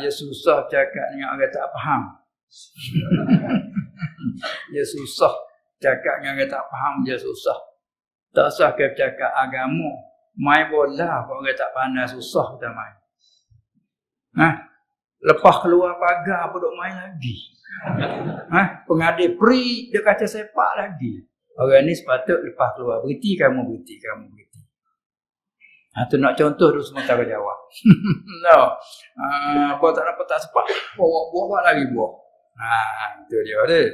Ya susah cakap dengan orang tak faham. Dia susah cakap dengan orang tak faham, dia susah. Tak usah ke cakap agama, main bola orang tak pandai susah kita main. Lepas keluar pagar pun duk main lagi. Pengadil pri dia kata sepak lagi. Orang ni sepatut lepas keluar berhenti kamu. Tu nak contoh tu semua tak jawab. No. Kau tak dapat tak sepak. Buat lagi buat. Itu dia dia.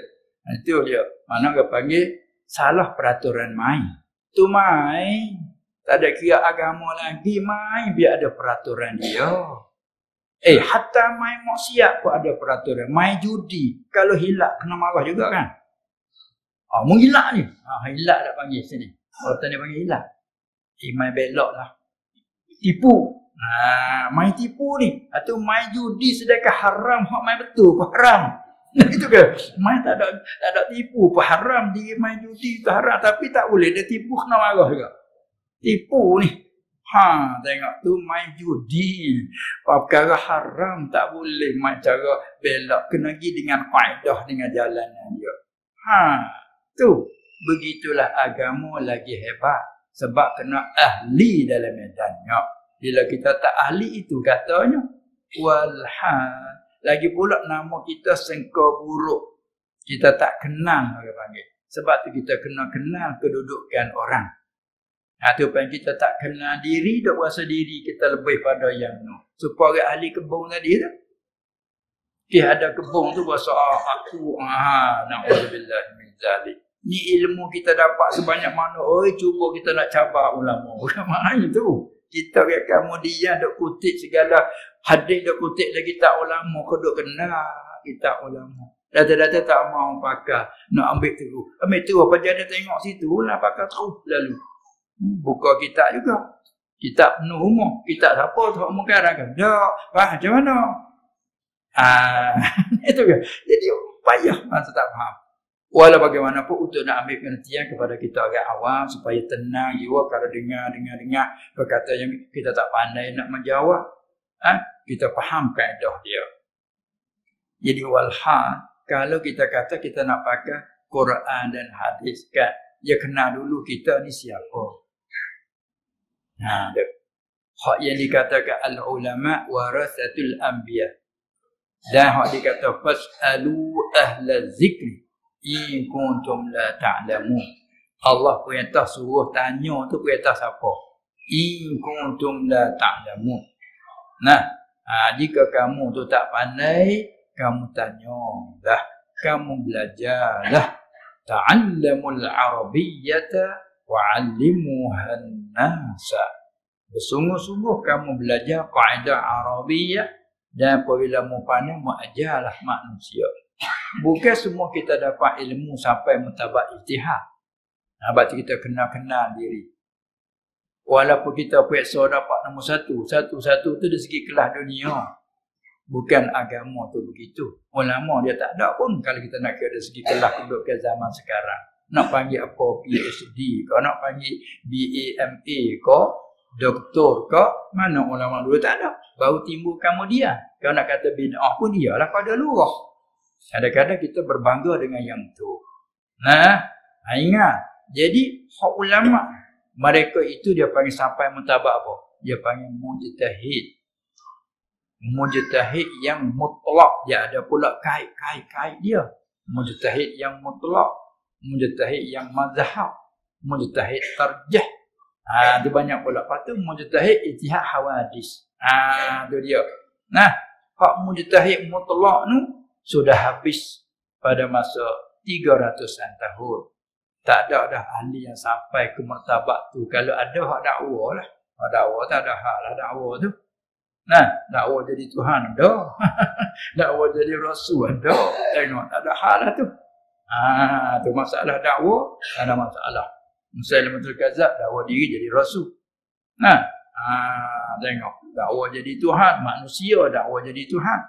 Itu dia. Mana dia panggil salah peraturan main. Tu main. Tak ada kira agama lagi main biar ada peraturan dia. Hatta main maksiat pun ada peraturan. Main judi. Kalau hilak kena marah juga kan. Menghilak ni. Hilak tak panggil sini. Orang tadi panggil hilak. Main belok lah. Tipu. Main tipu ni. Atau main judi sedangkan haram. Hak main betul pun haram. Itu ke? Main tak ada tipu pun haram. Dia main judi tu haram. Tapi tak boleh. Dia tipu kena marah juga. Tipu ni. Tengok tu main judi. Perkara haram tak boleh main cara belok. Kena pergi dengan kaedah dengan jalanan dia. Tu. Begitulah agama lagi hebat. Sebab kena ahli dalam medannya. Bila kita tak ahli itu katanya. Walhal. Lagi pula nama kita sengkau buruk. Kita tak kenal orang panggil. Sebab tu kita kena kenal kedudukan orang. Tu pun kita tak kenal diri, tak rasa diri kita lebih pada yang tu. Supaya orang ahli kebun tadi tu. Dia ada kebun tu rasa aku. Na'udzubillah min zalik. Ni ilmu kita dapat sebanyak mana. Cuba kita nak cabar ulama. Ulama itu. Kita kamu dia dok kutip segala hadis dok kutip lagi tak ulama. Kau dok kenal kita ulama. Data-data tak mau pakai. Nak ambil tu. Ambil tu apa jadi tengok situ lah pakai terus lalu. Buka kitab juga. Kitab penuh umur. Kitab siapa tu umur karang kan? Tak. Macam mana? Itu kan. Jadi payah masa tak faham. Walau bagaimanapun untuk nak ambil pengertian kepada kita orang awam supaya tenang jiwa kalau dengar perkataan yang kita tak pandai nak menjawab, kita faham kaedah dia. Jadi walhal kalau kita kata kita nak pakai Quran dan hadis kan, dia kenal dulu kita ni siapa. Hak yang dikatakan al-ulama warasatul anbiya. Dan hak dikata fasalu ahla zikri in kuntum la ta'lamun. Allah perintah suruh tanya tu perintah siapa? In kuntum la ta'lamun. Jika kamu tu tak pandai, kamu tanyalah, kamu belajarlah. Ta'allamul arabiyyata wa 'allimuhan nasa. Bersungguh-sungguh kamu belajar kaedah Arabiyyah dan apabila mu pandai mu ajarlah manusia. Bukan semua kita dapat ilmu sampai mentabak ijtihad. Sebab kita kenal diri. Walaupun kita periksa dapat nombor satu tu dari segi kelas dunia. Bukan agama tu begitu. Ulama dia tak ada pun kalau kita nak kira dari segi kelas kedudukan zaman sekarang. Nak panggil apa PhD, kau nak panggil BAMA kau, doktor kau, mana ulama dulu tak ada. Baru timbul kemudian. Kau nak kata bid'ah pun dialah pada lurah. Kadang-kadang kita berbangga dengan yang tu. Ingat. Jadi, hak ulama, mereka itu dia panggil sampai mentabak apa? Dia panggil mujtahid. Mujtahid yang mutlak. Dia ada pula kait dia. Mujtahid yang mutlak. Mujtahid yang mazhab. Mujtahid tarjah. Dia banyak pula. Lepas tu, mujtahid ijtihad hawadis. Itu dia. Hak mujtahid mutlak ni, sudah habis pada masa 300-an tahun. Tak ada dah ahli yang sampai ke martabat tu. Kalau ada hak dakwah lah. Hak dakwah tak ada hak lah dakwah tu. Dakwah jadi Tuhan ada. Dakwah jadi Rasul ada. Tengok tak ada hak lah tu. Tu masalah dakwah. Tak ada masalah. Musailamatul Kadzdzab dakwah diri jadi Rasul. Tengok. Dakwah jadi Tuhan. Manusia dakwah jadi Tuhan.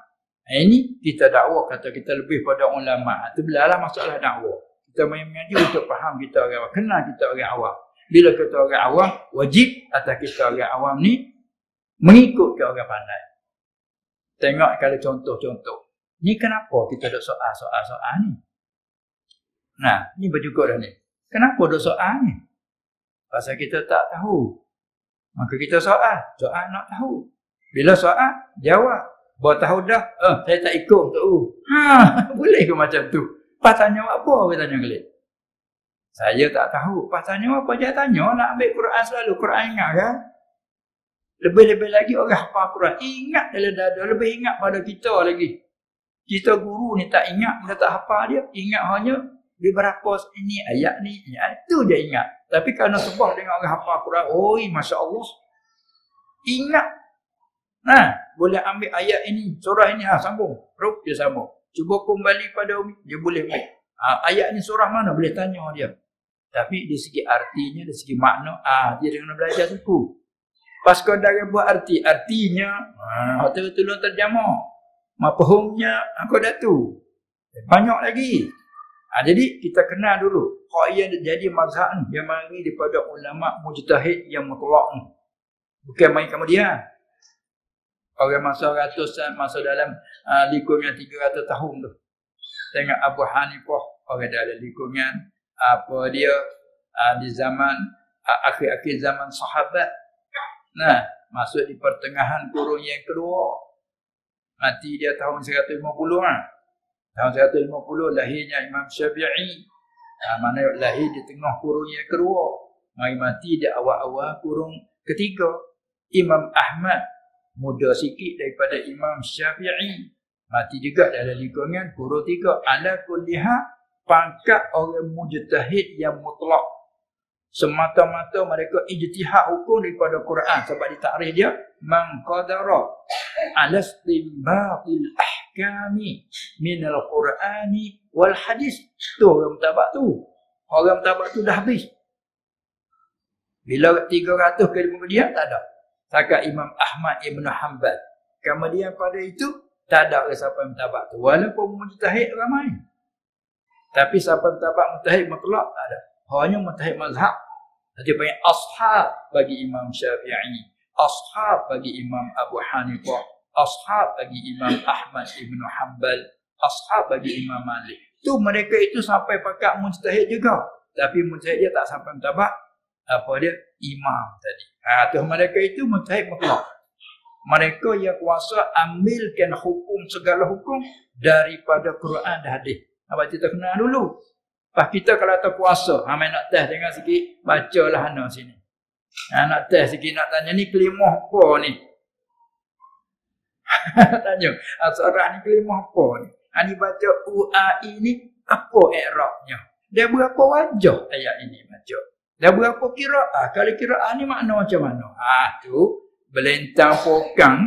Ini kita dakwah kata kita lebih pada ulama. Itu belalah masalah dakwah. Kita main mengaji untuk faham kita orang awam. Kenal kita orang awam. Bila kita orang awam, wajib atas kita orang awam ni Mengikut ke orang pandai. Tengok kalau contoh-contoh. Ni kenapa kita duk soal ni? Nah, ni berjuga dah ni. Kenapa duk soal ni? Pasal kita tak tahu. Maka kita soal nak tahu. Bila soal, jawab. Bawa tahu dah, saya tak ikut tu. Boleh ke macam tu? Pas tanya apa, orang tanya kali? Saya tak tahu. Pas tanya apa, dia tanya. Nak ambil Quran selalu. Quran ingat kan? Lebih-lebih lagi orang hafal Quran. Ingat dalam dada. Lebih ingat pada kita lagi. Kita guru ni tak ingat. Dia tak hafal dia. Ingat hanya beberapa ini ayat ni. Itu dia ingat. Tapi kerana sebab dengan orang hafal Quran. Oi, Masya Allah. Ingat. Nah, boleh ambil ayat ini. Surah ini. Sambung. Rup, dia sambung. Cuba kembali pada Umi. Dia boleh ambil. Ayat ni surah mana? Boleh tanya dia. Tapi dari segi artinya, dari segi makna, dia kena belajar suku. Pas kau dah buat artinya, tolong terjemah. Mafhumnya, aku dah tu. Banyak lagi. Jadi kita kenal dulu. Hak yang jadi mazhab ni, yang mari daripada ulama mujtahid yang mutlak ni. Bukan main kemudian. Orang masa ratusan, masa dalam lingkungan 300 tahun tu. Tengok Abu Hanifah, orang dalam lingkungan apa dia di zaman akhir-akhir zaman sahabat. Nah, masuk di pertengahan kurun yang kedua. Mati dia tahun 150 kan. Tahun 150 lahirnya Imam Syafi'i. Mana lahir di tengah kurun yang kedua. Mari mati di awal-awal kurun ketiga. Imam Ahmad muda sikit daripada Imam Syafi'i. Mati juga dalam lingkungan kurun 3. Ala kulliha pangkat orang mujtahid yang mutlak. Semata-mata mereka ijtihad hukum daripada Quran. Sebab ditakrif dia man qadara ala istinbatil ahkami minal Qurani wal hadis. Tu orang mutabak tu. Orang mutabak tu dah habis. Bila 300 kemudian tak ada. Setakat Imam Ahmad Ibn Hanbal. Kemudian pada itu tak ada orang siapa yang mutabak tu. Walaupun mujtahid ramai. Tapi siapa mutabak mujtahid mutlak tak ada. Hanya mujtahid mazhab. Jadi panggil ashab bagi Imam Syafi'i, ashab bagi Imam Abu Hanifah, ashab bagi Imam Ahmad Ibn Hanbal, ashab bagi Imam Malik. Tu mereka itu sampai pakat mujtahid juga. Tapi mujtahid dia tak sampai mutabak apa dia? Imam tadi. Tu mereka itu mujtahid mutlak. Mereka yang kuasa ambilkan hukum segala hukum daripada Quran dan hadis. Apa kita kenal dulu. Pas kita kalau tak kuasa, main nak test jangan sikit, bacalah hana sini. Nak test sikit, nak tanya ni kelimah apa ni? Tanya, surah ni kelimah apa ni? Ni baca UAI ni, apa i'rabnya? Dia berapa wajah ayat ini baca? Dia berapa kiraah? Kalau kiraah ni makna macam mana? Tu belentang pokang.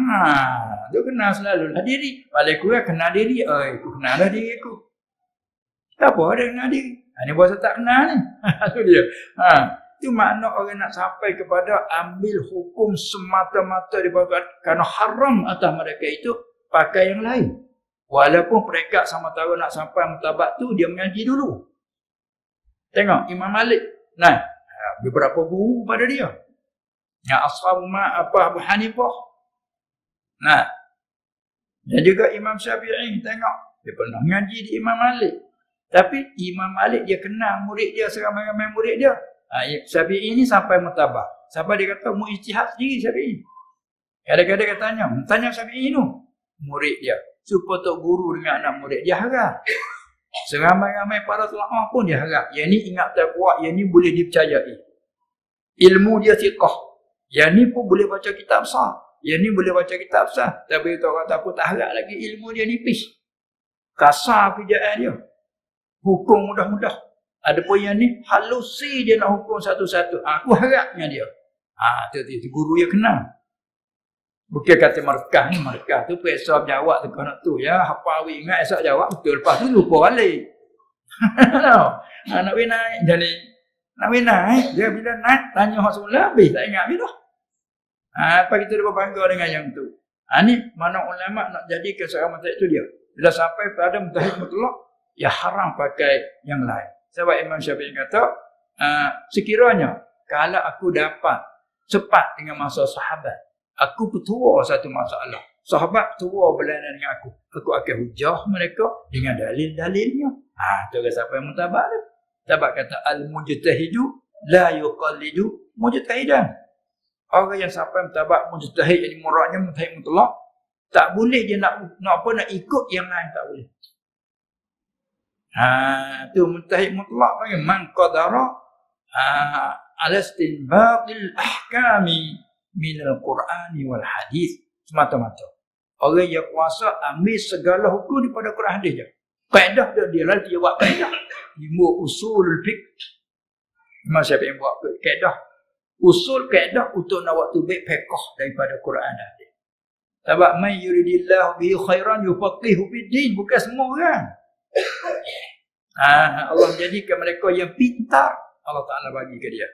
Tu kenal selalu lah diri. Paling kurang kenal diri. Aku kenal lah diri aku. Tak apa ada kenal diri. Ini bahasa tak kenal ni. Itu dia. Itu makna orang nak sampai kepada ambil hukum semata-mata daripada kerana haram atas mereka itu pakai yang lain. Walaupun mereka sama tahu nak sampai mutabak tu dia mengaji dulu. Tengok Imam Malik. Nah, beberapa guru pada dia. Yang ashab Abu Hanifah. Nah. Dan juga Imam Syafi'i tengok dia pernah mengaji di Imam Malik. Tapi Imam Malik dia kenal murid dia seramai-ramai murid dia. Syafi'i ini sampai mutabak. Sampai dia kata mu ijtihad sendiri Syafi'i. Kadang-kadang dia tanya Syafi'i tu murid dia. Supaya tok guru dengan anak murid dia harap. Seramai-ramai para ulama pun dia harap. Yang ni ingat tak kuat, yang ni boleh dipercayai. Ilmu dia thiqah. Yang ni pun boleh baca kitab sah. Yang ni boleh baca kitab sah. Tapi orang kata aku tak harap lagi ilmu dia nipis. Kasar kerjaan dia. Hukum mudah-mudah. Ada pun yang ni halusi dia nak hukum satu-satu. Aku harapnya dia. Tu guru dia kenal. Bukan kata markah ni, markah tu periksa jawab tu kena tu ya. Hafal ingat esok jawab betul. Lepas tu lupa balik. Nak win naik jadi nak win naik dia bila naik tanya hak semula habis tak ingat habis dah. Apa kita dah berbangga dengan yang tu. Ni mana ulama nak jadikan seorang mujtahid tu dia. Bila sampai pada mujtahid mutlak ya haram pakai yang lain. Sebab Imam Syafi'i kata, sekiranya kalau aku dapat cepat dengan masa sahabat, Aku petua satu masalah. Sahabat tua berlainan dengan aku. Aku akan hujah mereka dengan dalil-dalilnya. Tu orang siapa yang mutabak tu. Mutabak kata al-mujtahidu la yuqallidu mujtahidan. Orang yang sampai mutabak mujtahid, jadi muradnya mujtahid mutlak, tak boleh dia nak ikut yang lain, tak boleh. Tu mujtahid mutlak panggil man qadara ala istinbatil ahkami min al-Qur'ani wal hadis, semata-mata. Orang yang kuasa ambil segala hukum daripada Quran hadis je. Kaedah dia lalu dia buat kaedah. Ilmu usul fiqh. Memang siapa yang buat kaedah? Usul kaedah untuk nak waktu baik fiqh daripada Quran dan hadis. Sebab man yuridillahu bihi khairan yufaqihu fid din, bukan semua orang. Allah jadikan mereka yang pintar, Allah Taala bagi ke dia.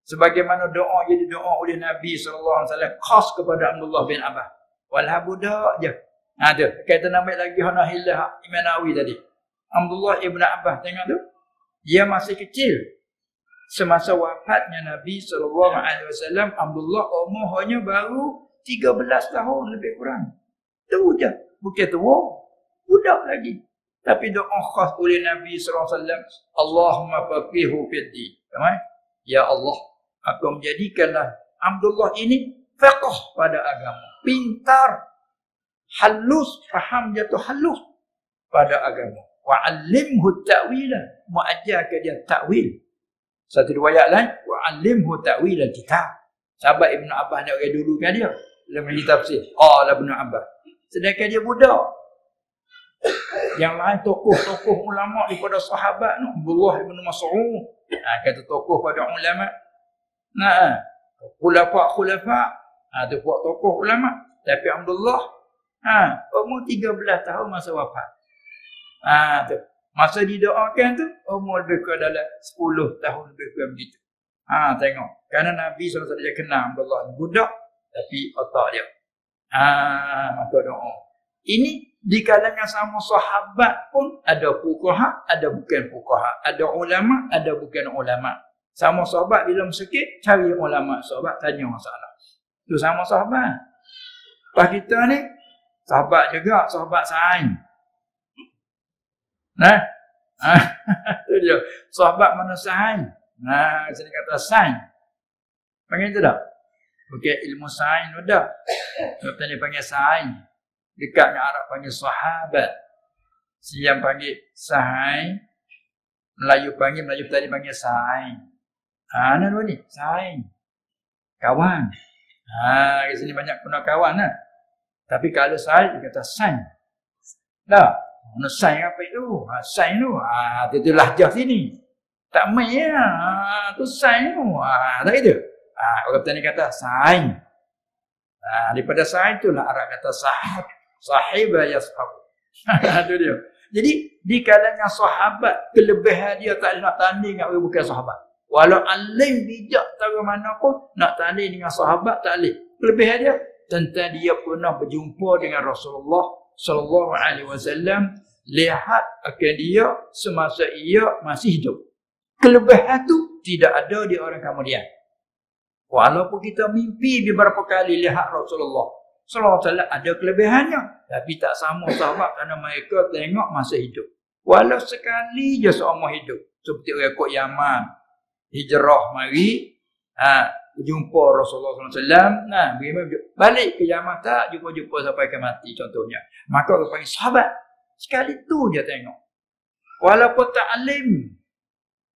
Sebagaimana doa jadi doa oleh Nabi sallallahu alaihi wasallam khas kepada Abdullah bin Abbas. Walha budak je. Tu kata nama lagi Hanahillah Imam Nawawi tadi. Abdullah ibn Abbas tengok tu. Dia masih kecil. Semasa wafatnya Nabi sallallahu alaihi wasallam, Abdullah umur hanya baru 13 tahun lebih kurang. Tu je. Bukan tua. Budak lagi. Tapi doa khas oleh Nabi sallallahu alaihi wasallam, Allahumma faqihu fid din. Ya Allah, aku menjadikanlah Abdullah ini faqih pada agama, pintar, halus, faham jatuh halus pada agama. Wa 'allimhu ta'wila, muajarkan dia ta'wil. Satu riwayat lain, wa 'allimhu ta'wil al-kitab. Sahabat Ibn Abbas nak dulu kan dia dalam tafsir. Qala Ibn Abbas. Sedangkan dia budak. Yang lain tokoh-tokoh ulama daripada sahabat tu, Abdullah ibn Mas'ud. Kata tokoh pada ulama. Khulafa. Tu buat tokoh ulama. Tapi Abdullah umur 13 tahun masa wafat. Tu. Masa didoakan tu umur lebih kurang dalam 10 tahun lebih kurang begitu. Tengok. Kerana Nabi SAW dia kenal Abdullah budak tapi otak dia. Maka doa. Ini di kalangan sama sahabat pun ada fuqaha, ada bukan fuqaha, ada ulama, ada bukan ulama. Sama sahabat bila sikit cari ulama sahabat tanya masalah. Tu sama sahabat. Pas kita ni sahabat juga, sahabat sain. Tu dia. Sahabat mana sain? Sini kata sain. Panggil tu tak? Bukan ilmu sain dah. Sebab ni panggil sain. Dekat dengan Arab panggil sahabat. Siam panggil sain. Melayu tadi panggil sain. Nah dua ni, sain. Kawan. Di sini banyak guna kawan lah. Tapi kalau sain, dia kata sain. Dah. Mana sain apa itu? Sain tu. Itu lahjah sini. Tak main lah. Tu sain tu. Tak gitu. Orang petani kata sain. Daripada sain tu lah Arab kata sahab. Sahibah yashabu. Itu dia. Jadi di kalangan sahabat kelebihan dia tak nak tanding dengan orang bukan sahabat. Walau alim bijak tahu mana pun nak tanding dengan sahabat tak boleh. Kelebihan dia tentang dia pernah berjumpa dengan Rasulullah sallallahu alaihi wasallam, lihat akan dia semasa ia masih hidup. Kelebihan tu tidak ada di orang kemudian. Walaupun kita mimpi beberapa kali lihat Rasulullah sallallahu alaihi wasallam, ada kelebihannya, tapi tak sama sahabat kerana mereka tengok masa hidup. Walau sekali je seumur hidup. Seperti orang kot Yaman hijrah mari jumpa Rasulullah sallallahu alaihi wasallam, balik ke Yaman tak jumpa sampai ke mati contohnya. Maka orang panggil sahabat. Sekali tu je tengok. Walaupun tak alim,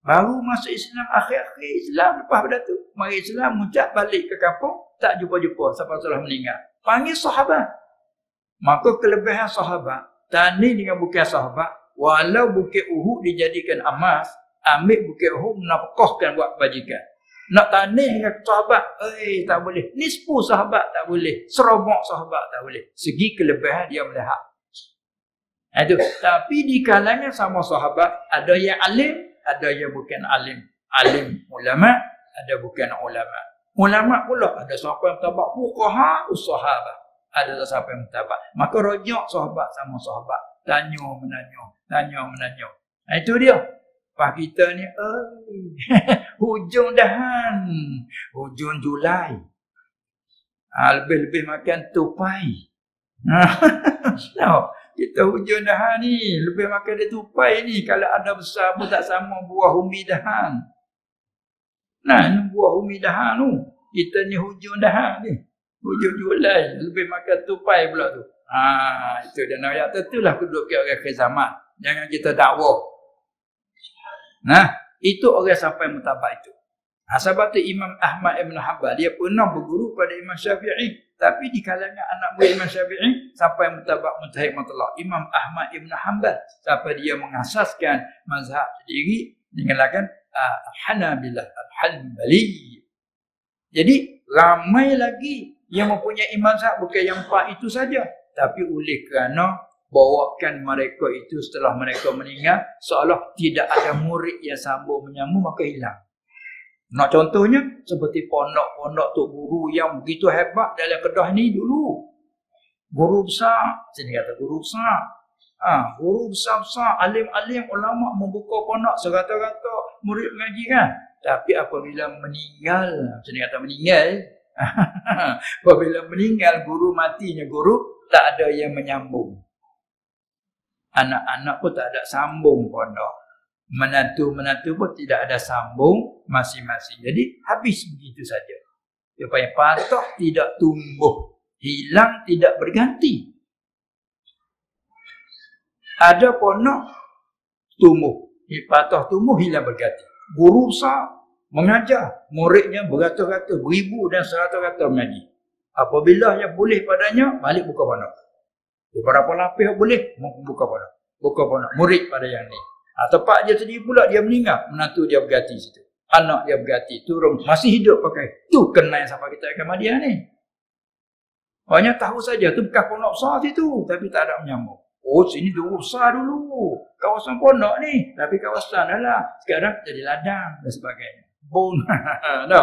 baru masuk Islam, akhir-akhir Islam, lepas pada tu mari Islam muncak balik ke kampung, tak jumpa sampai telah meninggal. Panggil sahabat. Maka kelebihan sahabat tanding dengan bukan sahabat, walau bukit Uhud dijadikan emas, ambil bukit Uhud menafkahkan buat kebajikan. Nak tanding dengan sahabat, tak boleh. Nisfu sahabat tak boleh. Serobok sahabat tak boleh. Segi kelebihan dia melihat. Itu. Tapi di kalangan sama sahabat, ada yang alim, ada yang bukan alim. Alim ulama, ada bukan ulama. Ulama pula ada siapa yang tabak fuqaha sahabat. Ada siapa yang tabak. Maka rojak sahabat sama sahabat. Tanya menanya. Itu dia. Pak kita ni hujung dahan. Hujung Julai. Lebih-lebih makan tupai. No, kita hujung dahan ni, lebih makan dia tupai ni. Kalau ada besar pun tak sama buah umi dahan. Nah, ni buah umi dahan tu. Kita ni hujung dahan ni. Hujung Julai, lebih makan tupai pula tu. Itu dia nak ayat tentulah duduk ke orang akhir zaman. Jangan kita dakwah. Nah, itu orang sampai mutabak itu. Sebab tu Imam Ahmad Ibn Hanbal dia pernah berguru pada Imam Syafi'i, tapi di kalangan anak buah Imam Syafi'i sampai mutabak mujtahid mutlak Imam Ahmad Ibn Hanbal sampai dia mengasaskan mazhab sendiri dinamakan Hanabilah Al-Hanbali. Jadi ramai lagi yang mempunyai mazhab, bukan yang empat itu saja, tapi oleh kerana bawakan mereka itu setelah mereka meninggal seolah tidak ada murid yang sambung menyambung, maka hilang. Nak contohnya seperti pondok-pondok tok guru yang begitu hebat dalam Kedah ni dulu. Guru besar, sini kata guru besar. Guru besar-besar, alim-alim ulama membuka pondok serata-rata murid mengaji kan. Tapi apabila meninggal, sini kata meninggal. Apabila meninggal guru, matinya guru, tak ada yang menyambung. Anak-anak pun tak ada sambung pondok. Menantu-menantu pun tidak ada sambung masing-masing. Jadi habis begitu saja. Supaya patah tidak tumbuh, hilang tidak berganti. Ada pondok tumbuh, patah tumbuh hilang berganti. Guru besar mengajar, muridnya beratus-ratus, beribu dan seratus-ratus mengaji. Apabila yang boleh padanya, balik buka pondok. Beberapa lapis boleh, buka pondok. Buka pondok, murid pada yang ni. Tempat dia sendiri pula dia meninggal, menantu dia berganti situ. Anak dia berganti, turun, masih hidup pakai. Tu kenal sampai kita akan Ahmadiyah ni. Hanya tahu saja tu bekas pondok besar situ, tapi tak ada menyambung. Oh, sini dulu besar dulu. Kawasan pondok ni, tapi kawasan dah lah. Sekarang jadi ladang dan sebagainya. Bon. No.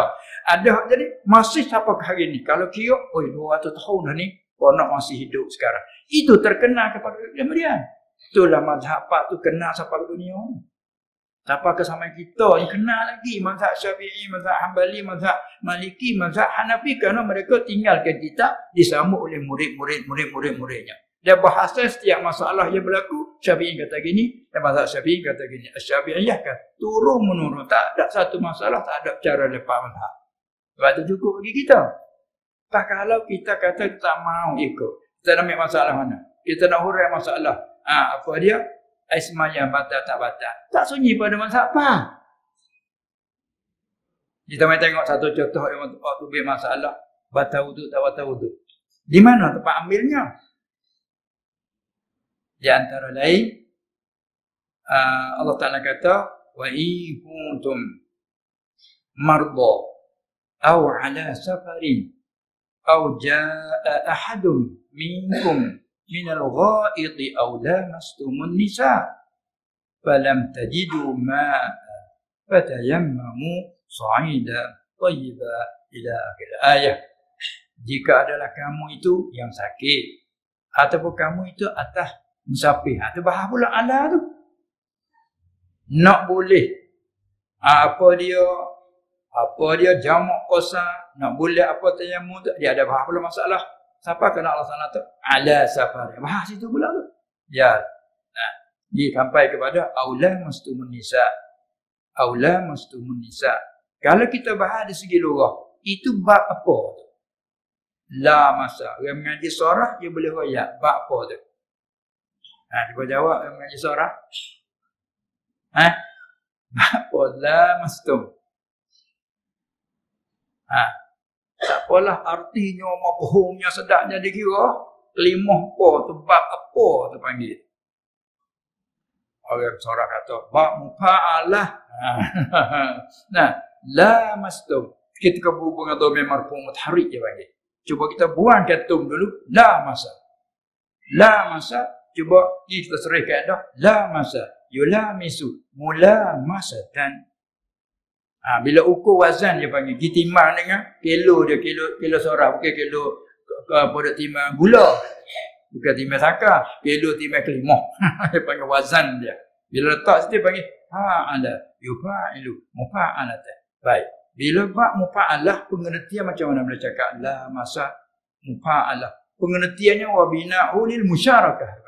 Ada jadi masih sampai ke hari ni. Kalau kira, 200 tahun dah ni, pondok masih hidup sekarang. Itu terkenal kepada Ahmadiyah. Itulah mazhab Pak tu kenal sampai ke dunia. Sampai ke zaman kita yang kenal lagi mazhab Syafi'i, mazhab Hanbali, mazhab Maliki, mazhab Hanafi, kerana mereka tinggalkan kitab disambut oleh murid-muridnya. Dia bahasa setiap masalah yang berlaku, Syafi'i kata gini, dan mazhab Syafi'i kata gini. Syafi'iyah kan turun menurun, tak ada satu masalah, tak ada cara lepas mazhab. Sebab itu cukup bagi kita. Tak kalau kita kata kita tak mau ikut, kita nak ambil masalah mana? Kita nak hurai masalah. Apa dia? Ismanya batal tak batal. Tak sunyi pada mazhab apa? Kita mai tengok satu contoh yang waktu biar masalah batal wuduk tak batal wuduk. Di mana tempat ambilnya? Di antara lain Allah Taala kata wa in kuntum marda aw ala safarin aw jaa ahadun minkum minal ghaiti aw lamastumun nisa falam tajidu ma'a fatayammamu sa'idan thayyiban ila akhir ayat. Jika adalah kamu itu yang sakit ataupun kamu itu atas musafir, tu bahas pula ala tu nak boleh apa dia jamak qasar, nak boleh apa tayammum tu, dia ada bahas pula masalah. Siapa kena Allah Taala tu? Ala safar. Bahas itu pula tu. Ya. Dia sampai kepada aula mastumun nisa. Aula mastumun nisa. Kalau kita bahas dari segi lughah, itu bab apa tu? La masa. Orang mengaji surah dia boleh royak bab apa tu? Cuba jawab orang mengaji surah. Bab apa la mastum? Tak apalah artinya, mafhumnya, sedapnya dikira. Kelimah apa tu, bab apa tu panggil. Orang surah kata, bab mufa'alah. Nah, la mastum. Ketika berhubung atau memang marfu mutaharrik dia panggil. Cuba kita buang katum dulu, la masa. La masa, cuba kita serihkan dah. La masa, yulamisu, mula masatan. Bila ukur wazan dia panggil, dia timbang dengan kilo dia, kilo sorah, bukan kilo produk timbang gula. Bukan timbang sangka, kilo timbang kelimah. Dia panggil wazan dia. Bila letak situ dia panggil fa'ala, yufa'ilu, mufa'alatan. Baik. Bila bab mufa'alah, pengertian macam mana boleh cakap la masa, mufa'alah. Pengertiannya wa bina'u lil musyarakah.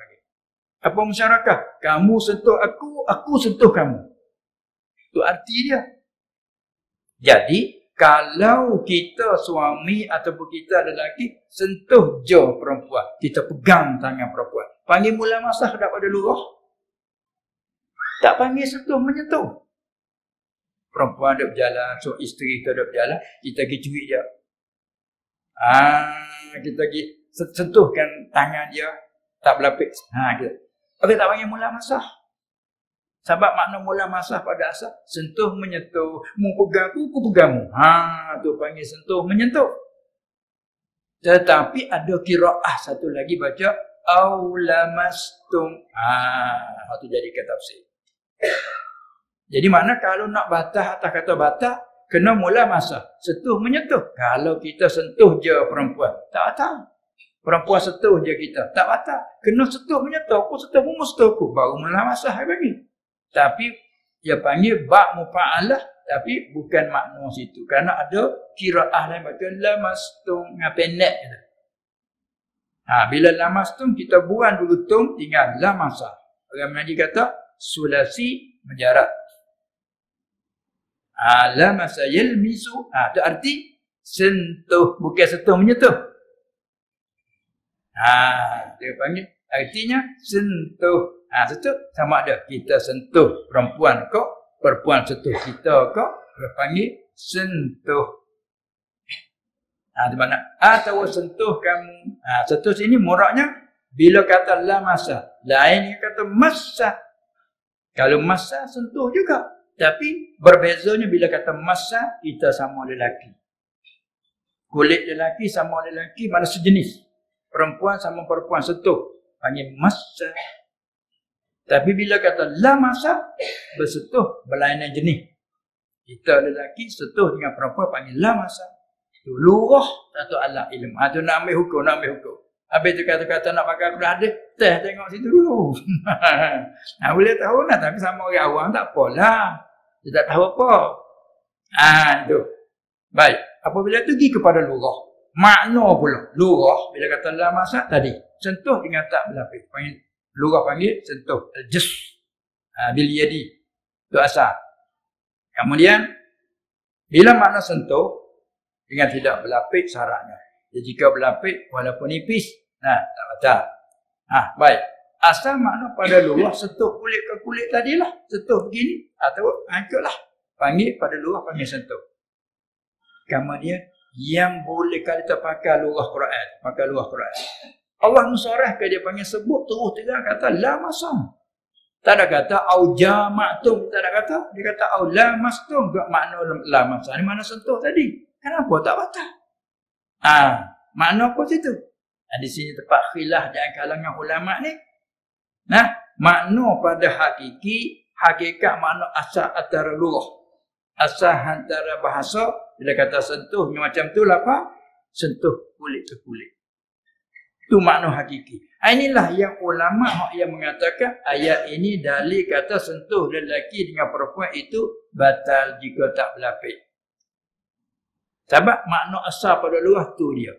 Apa musyarakah? Kamu sentuh aku sentuh kamu. Itu arti dia. Jadi, kalau kita suami ataupun kita lelaki sentuh je perempuan, kita pegang tangan perempuan. Panggil mula masah daripada lurah. Tak panggil sentuh menyentuh. Perempuan dia berjalan, so isteri kita dia berjalan, kita pergi curi dia. Kita pergi sentuhkan tangan dia, tak berlapis. Kita. Okey, tak panggil mula masah. Sebab makna mula masah pada asal sentuh menyentuh, mu pegang aku pegangmu. Tu panggil sentuh menyentuh. Tetapi ada qiraah satu lagi baca aulamastum. Itu jadi kata tafsir. Jadi makna kalau nak batah atas kata batah kena mula masah, sentuh menyentuh. Kalau kita sentuh je perempuan, tak batal. Perempuan sentuh je kita, tak batal. Kena sentuh menyentuh, aku sentuh mu sentuh aku, baru mula masah bagi. Tapi dia panggil ba' mufa'alah, tapi bukan makna situ. Kerana ada qiraah lain baca lamastum ngapenek gitu. Bila lamastum kita buang dulu tum tinggal lamasah. Orang mengaji kata sulasi menjarak. Lamasa yalmisu. Itu arti sentuh, bukan sentuh menyentuh. Dia panggil artinya sentuh. Sentuh sama ada kita sentuh perempuan kok, perempuan sentuh kita kok, dia panggil sentuh. Di mana? Atau sentuh kamu. Sentuh sini muraknya bila kata la masa, lain kata masa. Kalau masa sentuh juga, tapi berbezanya bila kata masa kita sama lelaki. Kulit lelaki sama lelaki mana sejenis. Perempuan sama perempuan sentuh, panggil masa. Tapi bila kata la masa, bersentuh berlainan jenis. Kita lelaki sentuh dengan perempuan panggil la masa. Itu lurah satu alat ilmu. Itu nak ambil hukum, nak ambil hukum. Habis tu kata-kata nak pakai Quran hadis, tengok situ dulu. Boleh tahu nak, tapi sama orang awam tak apalah. Dia tak tahu apa. Itu. Baik. Apabila tu pergi kepada lurah. Makna pula. Lurah, bila kata la masa tadi, sentuh dengan tak berlapis. Panggil lurah panggil sentuh al-jas bil yadi. Itu asal. Kemudian bila makna sentuh dengan tidak berlapis syaratnya. Jadi jika berlapis walaupun nipis, tak batal. Baik. Asal makna pada lurah sentuh kulit ke kulit tadilah. Sentuh begini atau angkatlah. Panggil pada lurah panggil sentuh. Kemudian yang boleh kita pakai lurah Quran, pakai lurah Quran. Allah musarahkan dia panggil sebut terus terang kata la masam. Tak ada kata au jama'tum, tak ada kata. Dia kata au la mastum, enggak makna la masam. Ini mana sentuh tadi? Kenapa tak batal? Makna apa situ? Di sini tempat khilaf di kalangan ulama ni. Makna pada hakikat makna asal antara lurah. Asal antara bahasa bila kata sentuh macam tu lah apa? Sentuh kulit ke kulit. Itu makna hakiki. Inilah yang ulama yang mengatakan ayat ini dalil kata sentuh lelaki dengan perempuan itu batal jika tak berlapis. Sebab makna asal pada luar tu dia.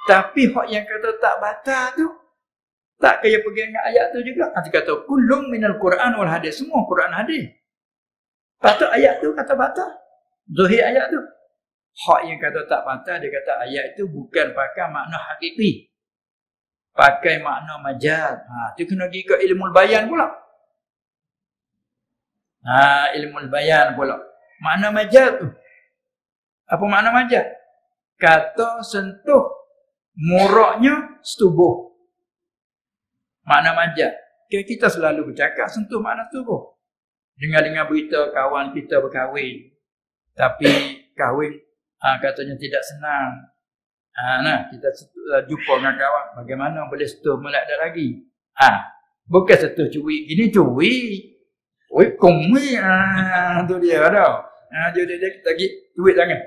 Tapi hak yang kata tak batal tu, tak kaya pergi dengan ayat tu juga. Nanti kata kullum minal Quran wal hadis, semua Quran hadis. Patut ayat tu kata batal. Zahir ayat tu. Hak yang kata tak batal, dia kata ayat itu bukan pakai makna hakiki. Pakai makna majaz. Itu kena pergi ke ilmu bayan pula. Ilmu bayan pula. Makna majaz tu. Apa makna majaz? Kata sentuh muraknya setubuh. Makna majaz. Kita selalu bercakap sentuh makna setubuh. Dengar-dengar berita kawan kita berkahwin. Tapi kahwin katanya tidak senang. Kita jumpa dengan kawan, bagaimana boleh setuh melak dah lagi? Bukan setuh curi, ini curi. Kumi tu dia dah. Jadi dia kita pergi duit tangan.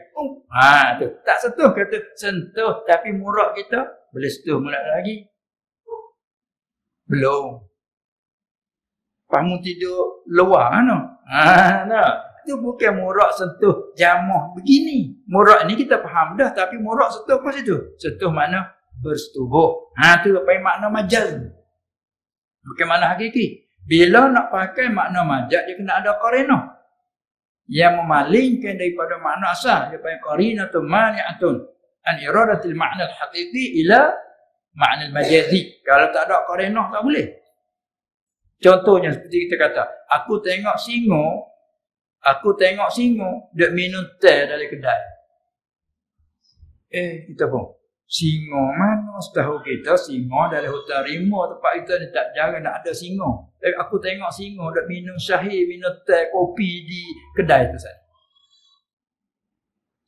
Tu. Tak setuh kata sentuh tapi murak kita boleh setuh melak dah lagi. Belum. Kamu tidur luar tak? tu bukan murak sentuh jamah begini. Murak ni kita faham dah, tapi murak sentuh apa situ? Sentuh makna bersetubuh. Tu apa yang makna majaz. Bukan makna hakiki. Bila nak pakai makna majaz, dia kena ada qarinah yang memalingkan daripada makna asal. Dia panggil qarinatun mani'atun an iradatil makna al-haqiqi ila makna al-majazi. Kalau tak ada qarinah tak boleh. Contohnya seperti kita kata, aku tengok singo duk minum teh dari kedai. Kita pun singo mana? Setahu kita singo dari hutan rimau tempat kita ni tak jarang nak ada singo. Tapi aku tengok singo duk minum syahir, minum teh, kopi di kedai tu saja.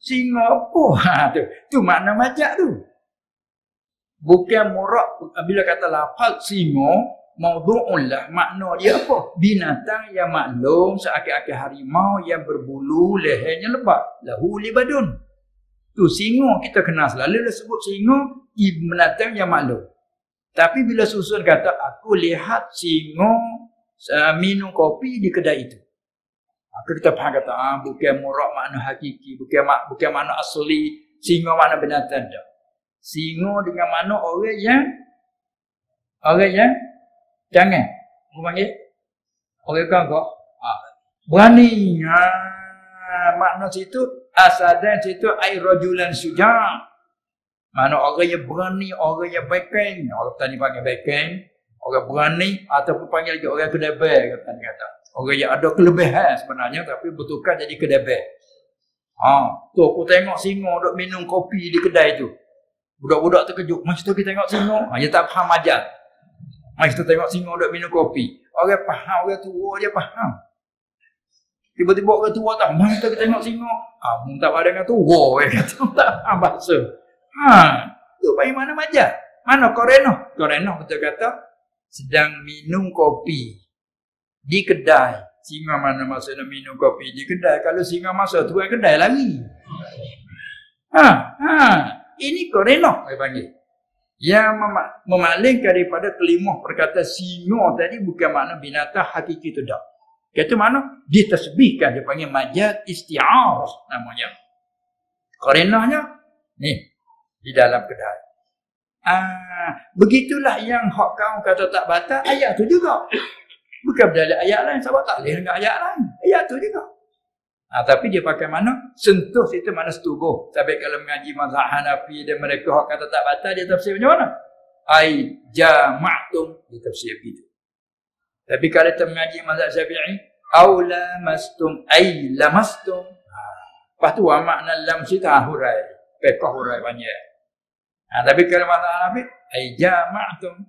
Singo apa? Tu makna majaz tu. Bukan murak. Bila kata lafaz singo, maudhu'un lah, makna dia apa? Binatang yang maklum seakan-akan harimau yang berbulu, lehernya lebat. Lahu libadun. Tu singo kita kenal selalu dah sebut singo binatang yang maklum. Tapi bila susun kata aku lihat singo minum kopi di kedai itu. Maka kita faham kata bukan murak makna hakiki, bukan makna asli singo makna binatang dah. Singo dengan makna orang yang jangan. Aku panggil orang kagak. Berani. Makna situ asadan situ ai rajulan syuja'. Makna orang yang berani, orang yang bekeng. Orang tadi panggil bekeng, orang berani ataupun panggil lagi orang kedebel kata. Orang yang ada kelebihan sebenarnya tapi bertukar jadi kedebel. Tu aku tengok singo duk minum kopi di kedai tu. Budak-budak terkejut. Macam tu kita tengok singo. Dia tak faham majaz. Mari kita tengok singo duk minum kopi. Orang faham, orang tua dia faham. Tiba-tiba orang tua tak, mari kita tengok singo. Tak ada dengan tua, kata tak faham bahasa. Tu baik mana majaz? Mana qarinah? Qarinah betul kata sedang minum kopi di kedai. Singo mana masa nak minum kopi di kedai? Kalau singo masa tuan kedai lari. Ini qarinah saya panggil. Yang memalingkan daripada kelimah perkataan singo tadi bukan makna binatang hakiki itu dah. Kata mana? Ditasbihkan, dia panggil majaz isti'ar namanya. Qarinahnya ni di dalam kedai. Begitulah yang hak kau kata tak batal ayat tu juga. Bukan berdalil ayat lain, sebab tak boleh dengan ayat lain. Ayat tu juga. Tapi dia pakai mana? Sentuh situ mana setubuh. Tapi kalau mengaji mazhab Hanafi dan mereka hak kata tak batal, dia tafsir macam mana? Ai jama'tum, dia tafsir begitu. Tapi kalau kita mengaji mazhab Syafi'i, au lamastum ai lamastum. Lepas tu makna lam situ hurai. Pekah hurai banyak. Tapi kalau mazhab Hanafi, ai jama'tum,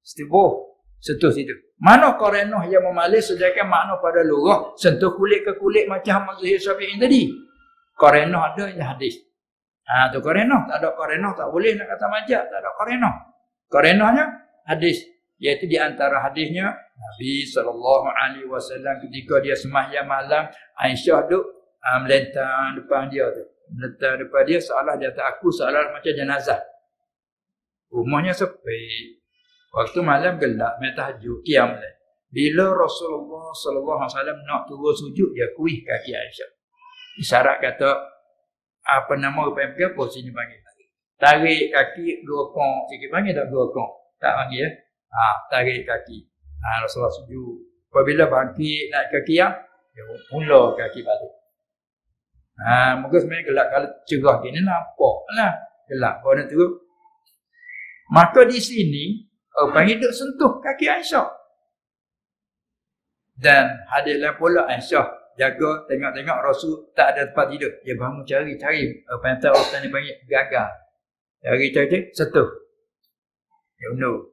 setubuh. Sentuh situ. Mana qarinah yang memalih sedangkan makna pada lughah sentuh kulit ke kulit macam mazhab Syafi'i tadi. Qarinah ada yang hadis. Tu qarinah, tak ada qarinah tak boleh nak kata majaz, tak ada qarinah. Qarinahnya hadis, iaitu di antara hadisnya Nabi SAW ketika dia sembahyang malam, Aisyah duk melentang depan dia tu. Melentang depan dia seolah dia tak aku, seolah macam jenazah. Rumahnya sepi. Waktu malam gelap, main tahajud, qiyam lail. Bila Rasulullah SAW nak turun sujud, dia kuih kaki Aisyah. Isyarat kata, apa nama apa posisi panggil. Tarik kaki dua kong. Sikit panggil tak dua kong? Tak panggil ya? Tarik kaki. Rasulullah sujud. Apabila bangkit naik ke qiyam, dia mula kaki balik. Moga sebenarnya gelap. Kalau cerah gini nampak lah. Gelap. Kalau nak turun. Maka di sini, panggil duk sentuh kaki Aisyah. Dan hadis lain pula Aisyah jaga tengok-tengok Rasul tak ada tempat tidur. Dia bangun cari-cari. Pantai orang ni panggil gagal. Cari-cari sentuh. Ya no.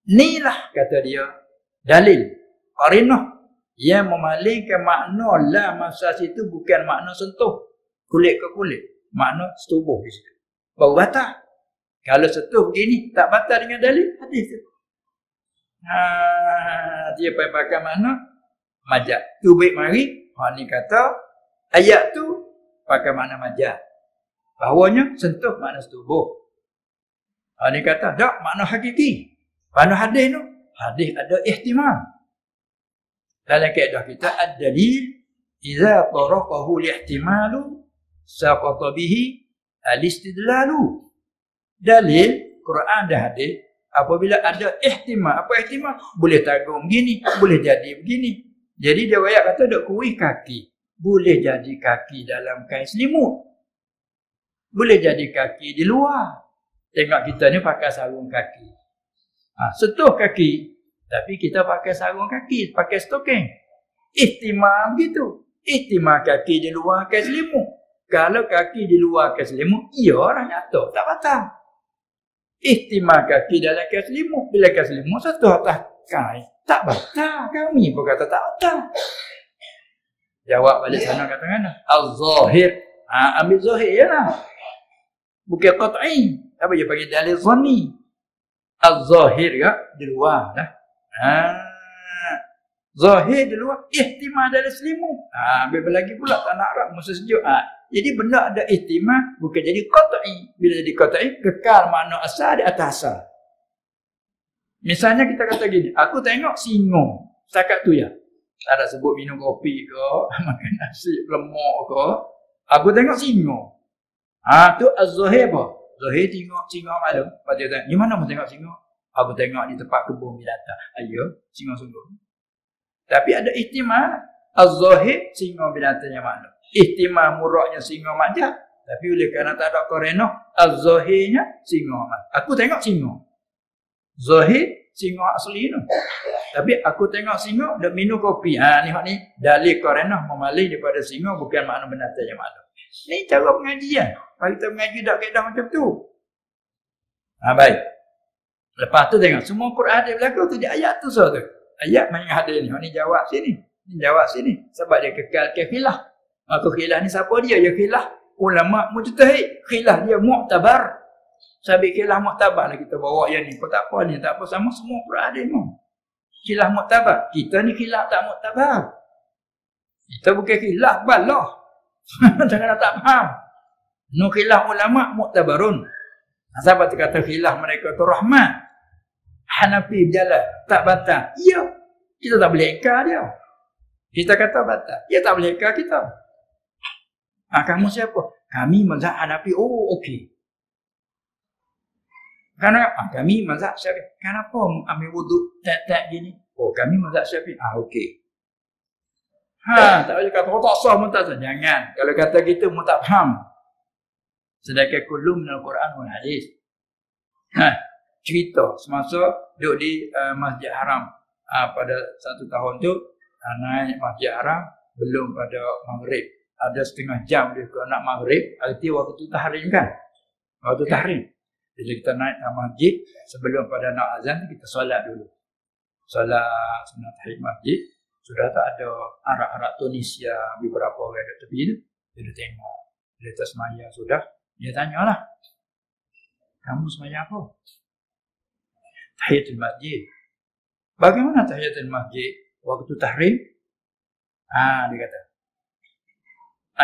Inilah kata dia dalil qarinah yang memalingkan makna la masa situ bukan makna sentuh kulit ke kulit. Makna setubuh di situ. Baru batal. Kalau sentuh begini, tak batal dengan dalil hadis tu. Dia pakai makna majaz. Tu baik mari, ni kata ayat tu pakai makna majaz. Bahawanya sentuh makna setubuh. Ni kata tak makna hakiki. Makna hadis tu, hadis ada ihtimal. Dalam kaedah kita ad-dalil idza taraqahu al-ihtimalu saqata bihi al-istidlalu. Dalil Quran dan hadis apabila ada ihtimal, apa ihtimal? Boleh tanggung begini, boleh jadi begini. Jadi dia ayat kata dok kuih kaki, boleh jadi kaki dalam kain selimut. Boleh jadi kaki di luar. Tengok kita ni pakai sarung kaki. Setuh kaki, tapi kita pakai sarung kaki, pakai stocking. Ihtimal begitu. Ihtimal kaki di luar kain selimut. Kalau kaki di luar kain selimut, ia orang nyata, tak batal. Ihtimal kaki dalam kain selimut, bila kain selimut satu atas kain, tak batal. Kami pun kata tak batal. Jawab balik sana kata mana? Al-zahir. Ambil zahir je lah. Bukan qat'i. Apa dia panggil dalil zanni? Al-zahir ya, di luar lah. Zahir di luar, ihtimal dalam selimut. Ambil lagi pula tak nak Arab, masa sejuk. Jadi benda ada ihtimal, bukan jadi qat'i. Bila jadi qat'i, kekal makna asal di atas asal. Misalnya kita kata gini, aku tengok singa, setakat tu ya. Tak ada sebut minum kopi ke, makan nasi lemak ke. Aku tengok singa. Tu az-zahir apa? Zahir tengok singa malam. Lepas dia tanya, di mana mu tengok singa? Aku tengok di tempat kebun binatang. Ayo, singa sungguh. Tapi ada ihtimal. Az-zahir, singa binatangnya malam. Ihtimal muraknya singa majak. Tapi oleh kerana tak ada korenah, az-zahirnya singa malam. Aku tengok singa. Zahir, singa asli tu. Tapi aku tengok singa, dia minum kopi. Ni dalil korenah memalih daripada singa, bukan makna binatangnya malam. Ni cara pengajian. Kalau kita mengaji tak kaedah macam tu. Baik. Lepas tu tengok. Semua Quran dia berlaku tu. Dia ayat tu so tu. Ayat main hadir ni. Ni jawab sini. Ni jawab sini. Sebab dia kekalkan khilaf. Maka khilaf ni siapa dia? Dia khilaf ulama' mujtahid. Khilaf dia mu'tabar. Sabit khilaf mu'tabar lah kita bawa yang ni. Kau tak apa ni. Tak apa sama semua Quran dia ni. Khilaf mu'tabar. Kita ni khilaf tak mu'tabar. Kita bukan khilaf balah. Jangan tak faham. No khilaf ulama mu'tabarun. Siapa tu kata khilaf mereka tu rahmat. Hanafi berjalan tak batal. Ya, kita tak boleh ingkar dia. Kita kata batal. Dia tak boleh ingkar kita. Kamu siapa? Kami mazhab Hanafi. Oh, okey. Kenapa? Kami mazhab Syafi'i. Kenapa ambil wuduk tak gini? Oh, kami mazhab Syafi'i. Okey. Tak boleh kata, tak sah pun tak sah. Jangan. Kalau kata gitu, mu tak faham. Sedangkan kullu minal Quran wal hadis. Cerita semasa duduk di Masjid Haram. Pada satu tahun tu, naik Masjid Haram, belum pada maghrib. Ada setengah jam dia ke nak maghrib, arti waktu tahrim kan? Waktu tahrim. Bila kita naik ke masjid, sebelum pada nak azan, kita solat dulu. Solat sunat tahiyat masjid. Sudah tak ada arak-arak Tunisia, beberapa orang ada tepi tu. Dia tengok. Dia tak semaya sudah. Dia tanyalah. Kamu semaya apa? Tahiyatul masjid. Bagaimana tahiyatul masjid? Waktu tahrim? Dia kata.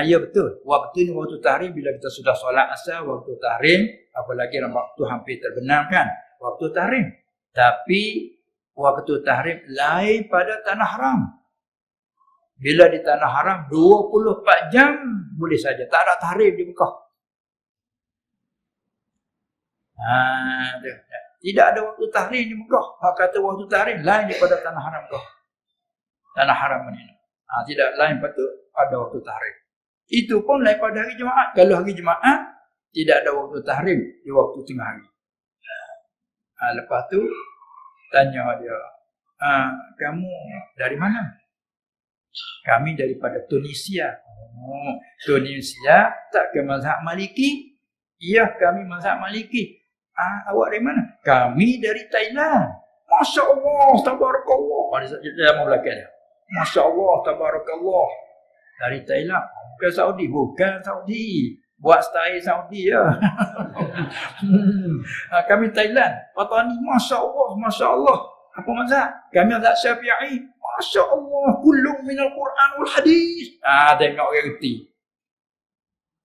Ya betul. Waktu ni waktu tahrim. Bila kita sudah solat asar, waktu tahrim. Apalagi dalam waktu hampir terbenam kan. Waktu tahrim. Tapi waktu tahrim lain pada tanah haram. Bila di tanah haram 24 jam boleh saja. Tak ada tahrim di Mekah. Tidak ada waktu tahrim di Mekah. Hak kata waktu tahrim lain daripada tanah haram Mekah. Tanah haram ni. Tidak lain patut ada waktu tahrim. Itu pun lain pada hari Jumaat. Kalau hari Jumaat tidak ada waktu tahrim di waktu tengah hari. Lepas tu tanya dia, kamu dari mana? Kami daripada Tunisia. Tunisia tak ke mazhab Maliki? Ya, kami mazhab Maliki. Awak dari mana? Kami dari Thailand. Masya Allah, tabarakallah. Dia mau belakang dia. Masya Allah, tabarakallah. Dari Thailand. Bukan Saudi. Bukan Saudi. Buat style Saudi ya. Kami Thailand. Patani, Masya Allah, Masya Allah. Apa mazhab? Kami mazhab Syafi'i. Masya Allah, kullu minal Quran wal hadis. Tengok orang reti.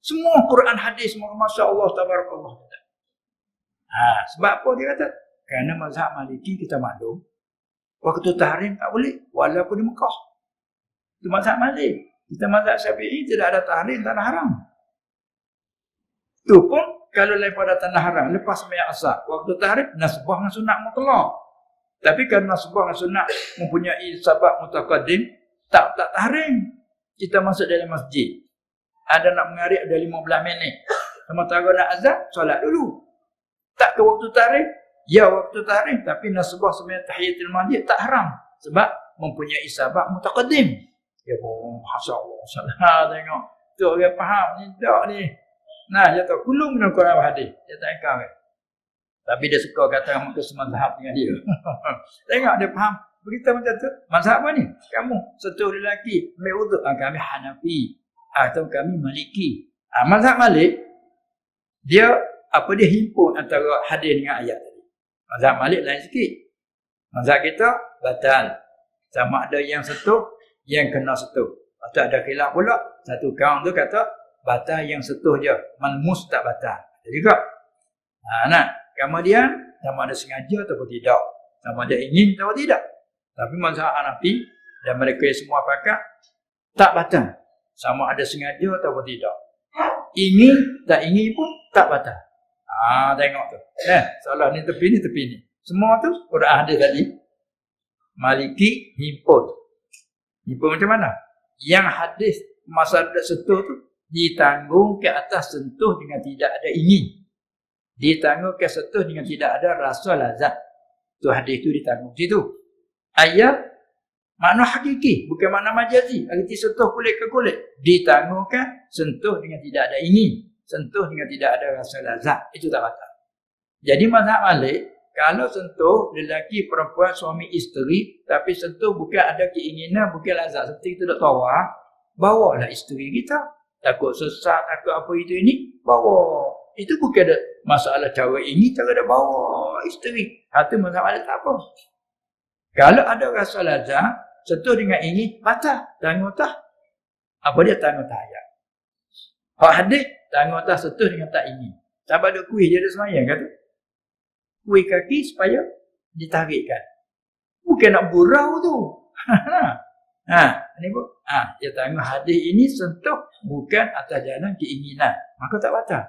Semua Quran hadis, semua Masya Allah, tabarakallah. Sebab apa dia kata? Kerana mazhab Maliki kita maklum. Waktu tahrim tak boleh. Walaupun di Mekah. Itu mazhab Malik. Kita mazhab Syafi'i tidak ada tahrim, tak ada haram. Itu pun kalau daripada tanah haram, lepas sembahyang asar, waktu tahrim, nasbah dengan sunat mutlak. Tapi kalau nasbah dengan sunat mempunyai sabab mutaqaddim, tak tahrim. Kita masuk dalam masjid. Ada nak mengarik, ada 15 minit. Sementara nak azan, solat dulu. Tak ke waktu tahrim? Ya waktu tahrim, tapi nasbah sembahyang tahiyatul masjid tak haram. Sebab mempunyai sabab mutaqaddim. Ya Allah, masya-Allah, salah tengok. Tu orang faham ni tak ni. Nah, dia tahu kulung dengan Quran hadis. Dia tak ikau. Tapi dia suka kata kamu tu semazhab dengan dia. Tengok dia faham. Berita macam tu. Mazhab apa ni? Kamu setuh lelaki ambil wuduk. Kami Hanafi atau kami Maliki. Mazhab Malik dia apa dia himpun antara hadis dengan ayat tadi. Mazhab Malik lain sikit. Mazhab kita batal. Sama ada yang setuh, yang kena setuh. Atau ada khilaf pula. Satu kaum tu kata batal yang setuh je. Malmus tak batal. Jadi kak. Kemudian sama ada sengaja atau tidak. Sama ada ingin atau tidak. Tapi mazhab Hanafi dan mereka semua pakat tak batal. Sama ada sengaja atau tidak. Ingin, tak ingin pun tak batal. Tengok tu. Soalan ni tepi ni. Semua tu Quran hadis tadi. Maliki himpun. Himpun macam mana? Yang hadis masalah sentuh tu ditanggung ke atas sentuh dengan tidak ada ingin. Ditanggung ke sentuh dengan tidak ada rasa lazat. Tu hadis tu ditanggung situ. Ayat makna hakiki, bukan makna majazi. Arti sentuh kulit ke kulit. Ditanggungkan sentuh dengan tidak ada ingin. Sentuh dengan tidak ada rasa lazat. Itu tak batal. Jadi mazhab Malik, kalau sentuh lelaki, perempuan, suami, isteri, tapi sentuh bukan ada keinginan, bukan lazat. Seperti kita nak tawar, bawalah isteri kita. Takut sesat, takut apa itu ini, bawa. Itu bukan ada masalah cara ini, cara dia bawa isteri. Itu mazhab Malik tak apa. Kalau ada rasa lazat, sentuh dengan ini, batal. Tanggung tak? Apa dia tanggung tak ayat? Hak hadis, tanggung tak sentuh dengan tak ingin. Sahabat ada kuih, dia ada semayang kata. Kuih kaki supaya ditarikkan. Bukan nak burau tu. Ini pun. Dia tanggung hadis ini sentuh bukan atas jalan keinginan. Maka tak batal.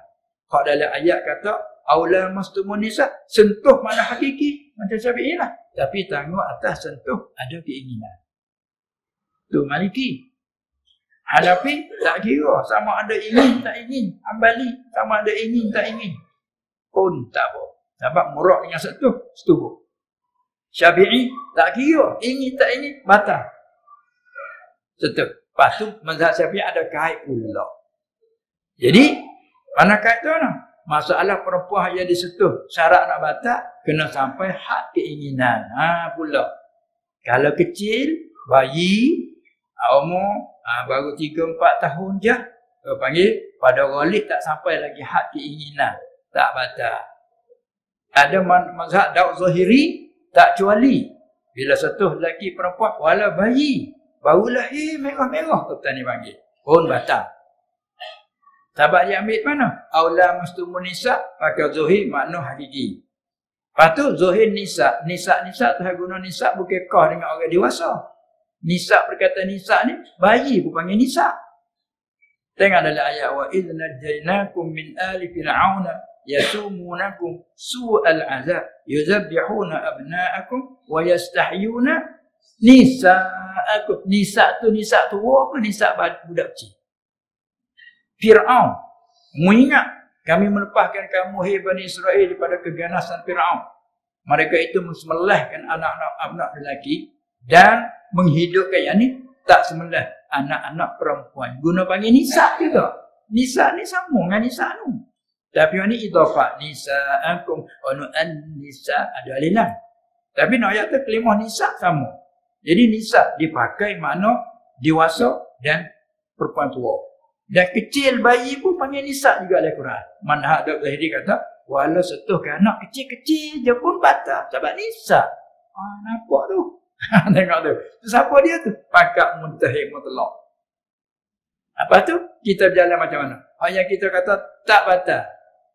Hak dalam ayat kata, Aula mastumun nisa, sentuh mana hakiki. Macam Syafi'i lah. Tapi tanggung atas sentuh ada keinginan. Tu Maliki. Hanafi tak kira. Sama ada ingin, tak ingin. Hambali sama ada ingin, tak ingin. Pun tak apa. Sebab murak dengan sentuh, setubuh. Syafi'i tak kira. Ingin, tak ingin, batal. Sentuh. Lepas tu, mazhab Syafi'i ada kait pula. Jadi, mana kait tu mana? Masalah perempuan yang disentuh syarat nak batal kena sampai had keinginan. Pula. Kalau kecil, bayi, umur baru 3-4 tahun je, panggil pada ghalib tak sampai lagi had keinginan, tak batal. Ada mazhab Daud Zahiri tak kecuali bila sentuh lelaki perempuan wala bayi baru lahir merah-merah kata ni panggil pun batal. Sebab dia ambil mana? Aula mastumun nisa, maka zuhir makna hakiki. Lepas tu zuhir nisa. Nisa tu guna nisa bukan kah dengan orang dewasa. Nisa perkataan nisa ni, bayi pun panggil nisa. Tengok dalam ayat wa idh najaynakum min ali fir'auna yasumunakum su'al azab yuzabbihuna abna'akum wa yastahyuna nisa'akum. Nisa tu apa? Nisa budak kecil. Fir'aun, mengingat kami melepaskan kamu hai Bani Israel daripada keganasan Fir'aun. Mereka itu menyembelihkan anak-anak lelaki dan menghidupkan yang ni tak sembelih anak-anak perempuan. Guna panggil nisa juga. Nisa ni sama dengan nisa tu. Tapi yang ni idhafah nisa'akum wa an-nisa ada alilan. Tapi nak ayat tu kelimah nisa sama. Jadi nisa dipakai makna dewasa dan perempuan tua. Dan kecil bayi pun panggil nisa juga dalam Quran. Manhaj Daud Zahiri kata, walau sentuh ke anak kecil-kecil je pun batal. Sebab nisa. Nampak tu. Tengok tu. Siapa dia tu? Pakak muntahir mutlak. Apa tu? Kita berjalan macam mana? Yang kita kata tak batal.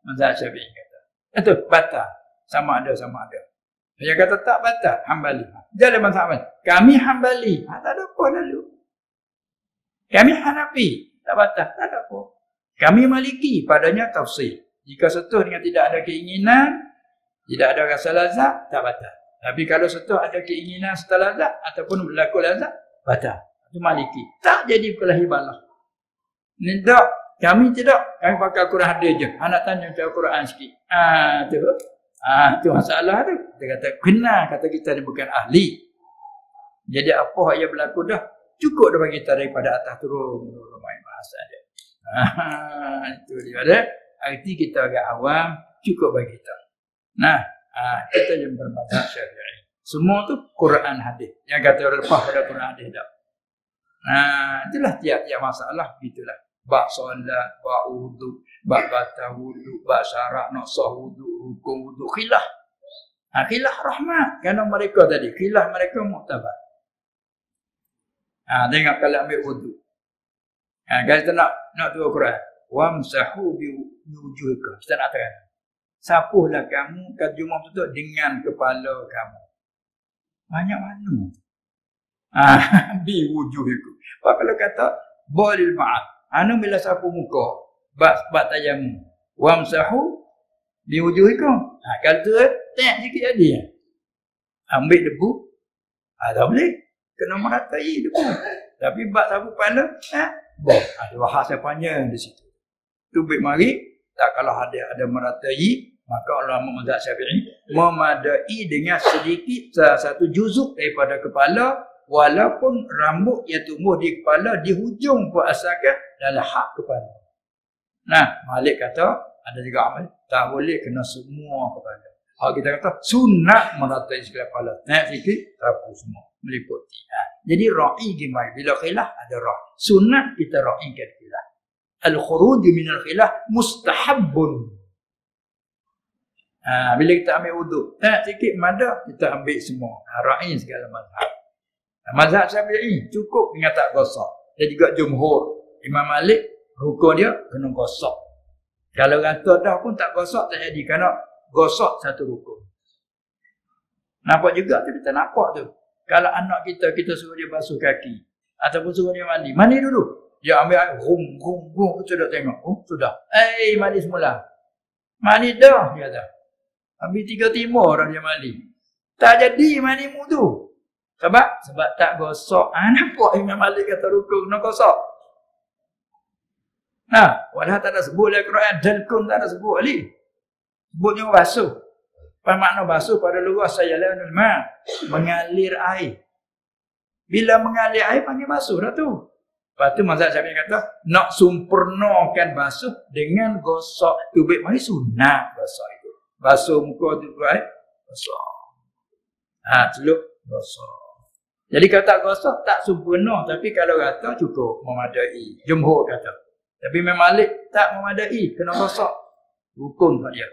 Mazhab Syafi'i kata. Itu batal. Sama ada. Yang kata tak batal. Hambali. Jalan mazhab mana? Kami hambali. Tak ada apa lalu. Kami Hanafi, tak batal, tak ada apa. Kami Maliki, padanya tafsir. Jika sentuh dengan tidak ada keinginan, tidak ada rasa lazat, tak batal. Tapi kalau sentuh ada keinginan setelah lazat ataupun berlaku lazat, batal. Itu Maliki. Tak jadi berkelahi balah. Tidak, kami tidak. Kami pakai Al-Quran ada je. Anak tanya macam Al-Quran sikit. Tu masalah tu. Kita kata, kena kata kita ni bukan ahli. Jadi apa yang berlaku dah, cukup dah bagi kita daripada atas turun. Main bahasa dia. Itu dia ada. Arti kita agak awam, cukup bagi kita. Nah, kita yang bermazhab Syafi'i. Semua tu Quran hadis. Yang kata lepas pada Quran hadis dah. Itulah tiap-tiap masalah gitulah. Bab solat, bab wudu, bab batal wudu, bab syarat nak sah wudu, hukum wudu, khilaf. Khilaf rahmat. Kerana mereka tadi, khilaf mereka muktabar. Tengok kalau ambil wudu. Kalau kita nak tu Quran, wamsahu bi wujuhikum. Kita nak terang. Sapuhlah kamu kat Jumaat tu dengan kepala kamu. Banyak mana? Bi wujuhikum. Apa kalau kata bolil ma'at. Anu bila sapu muka, bak tayammum. Wamsahu bi wujuhikum. Kalau tu tak sikit jadi. Ambil debu, tak boleh. Kena meratai debu. Tapi bak sapu kepala, ada bahasa panjang di situ. Tubik mari, tak kalau ada meratai, maka ulama mazhab Syafi'i memadai dengan sedikit satu juzuk daripada kepala, walaupun rambut yang tumbuh di kepala di hujung pun asalkan dalam hak kepala. Nah, Malik kata ada juga amal tak boleh kena semua kepala. Kalau kita kata sunat meratai sekalian kepala, naik sikit sapu semua meliputi. Jadi ra'i gimana? Bila khilaf ada ra'i. Sunat kita ra'ikan khilaf. Al-khuruj min al-khilaf mustahabbun. Bila kita ambil wuduk, tak sikit mada kita ambil semua. Ra'i segala mazhab. Mazhab Syafi'i cukup dengan tak gosok. Dan juga jumhur. Imam Malik hukum dia kena gosok. Kalau kata dah pun tak gosok tak jadi. Kerana gosok satu hukum. Nampak juga tu kita nampak tu. Kalau anak kita suruh dia basuh kaki. Ataupun suruh dia mandi. Mandi dulu. Dia ambil air. Rum. Sudah tengok. Sudah. Mandi semula. Mandi dah. Dia kata. Ambil 3 timur orang dia mandi. Tak jadi mandi mudu. Sebab tak gosok. Nampak Imam Malik kata rukun nak gosok. Walau tak ada sebut dalam Quran. Dalkun tak ada sebut lagi. Sebutnya basuh. Apa makna basuh pada luar saya lanul ma. Mengalir air. Bila mengalir air panggil basuh dah tu. Lepas tu mazhab Syafi'i kata nak sempurnakan basuh dengan gosok tubik mari sunat gosok itu. Basuh muka tu air, gosok. Celup gosok. Jadi kalau tak gosok tak sempurna, tapi kalau kata cukup memadai. Jumhur kata. Tapi Imam Malik tak memadai, kena gosok. Rukun kat dia.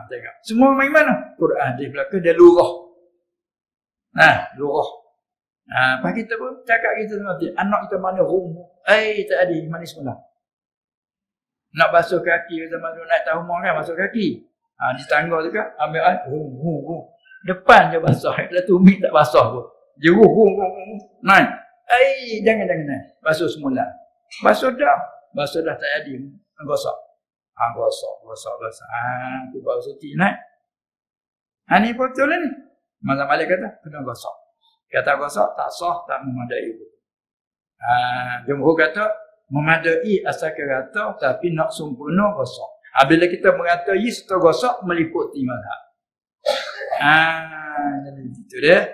Tengok. Semua main mana? Quran di belakang dia lurah. Lurah. Pas kita pun cakap kita nanti anak kita mana tak ada mandi semula. Nak basuh kaki zaman dulu naik tahu kan basuh kaki. Di tangga tu kan ambil air depan je basuh. Kalau tumit tak basuh pun. Jeruh naik. Jangan basuh semula. Basuh dah tak jadi gosok. Gosok. Tu baru suci naik. Ni betul lah ni. Mazhab Malik kata kena gosok. Kata gosok tak sah, tak memadai. Jumhur kata memadai asal kata tapi nak sempurna gosok. Bila kita meratai serta gosok meliputi mazhab. Jadi itu dia.